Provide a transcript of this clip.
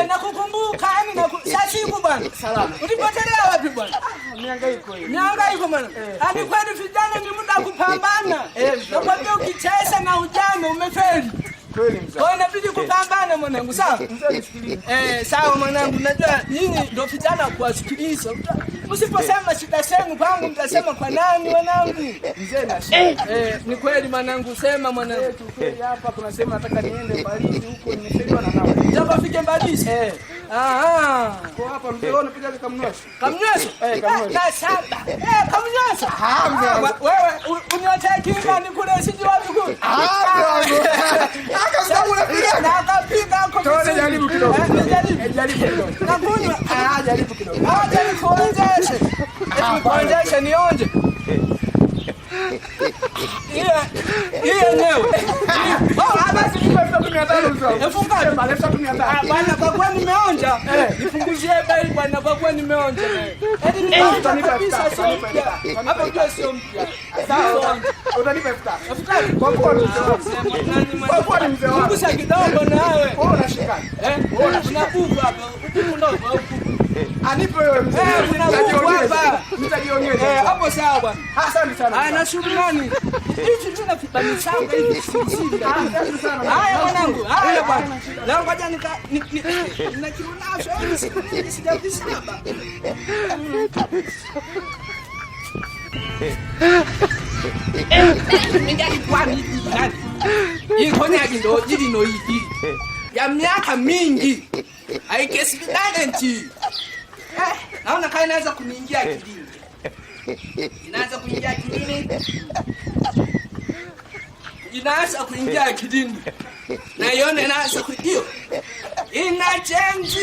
Nakukumbuka yani sasiku bwana. Salama. Ulipotelea wapi bwana? Mihangaiko hiyo. Mihangaiko bwana. Ani kwani vijana ni muda kupambana. Nakwambia ukicheza na ujana umefeli. Kweli mzee. Kwa inabidi kupambana mwanangu, sawa? Mzee nisikilize. Sawa mwanangu, najua nyinyi ndio vijana kuwasikiliza. Msiposema shida zenu kwangu mtasema kwa nani mwanangu? Mzee na shida. Ni kweli mwanangu, sema mwanangu. Kweli hapa kuna sema nataka niende Mbalizi huko nimefeliwa na nauli. Nataka ufike Mbalizi. Kwa hapa mzee wewe unapiga kamnywesho. Kamnywesho? Kamnywesho. Na saba. Kamnywesho. Mzee. Wewe uniotea kinga ni kule siji wapi kule. Nakapiga kwa Tole jaribu kidogo. Jaribu kidogo. Nakunywa. Jaribu kidogo. Jaribu kuonjeshe. Kuonjeshe nionje. Hiyo nyewe. Basi nipe 1500 mzee. Efunga. Bwana kwa kuwa nimeonja. Nipunguzie bei bwana kwa kuwa nimeonja. Hadi nimeonja kabisa sio mpya. Hapa pia sio mpya. Sawa. Utanipa 5000. Kwa kuwa ni mzee wangu. Kwa kuwa ni mzee wangu. Punguza kidogo nawe. Wewe unashikana. Wewe unakufa hapa. Huku ndogo au huku. Anipe wewe mzee. Unakufa hapa. Nitajionyesha. Hapo sawa bwana. Asante sana. Nashukuru nani? Hivi tuna kibani shamba hivi sisi. Asante sana. Haya mwanangu. Haya bwana. Leo ngoja nakirunasho hivi siku nyingi sijavisaba. Ningali kwani hivi. Hii konya kindo jili no hivi. Ya miaka mingi. Haikesikana nchi. Naona kai inaanza kuniingia akilini. Inaanza kuingia akilini. Inaanza kuingia akilini. Na ione inaanza hiyo. Ina change.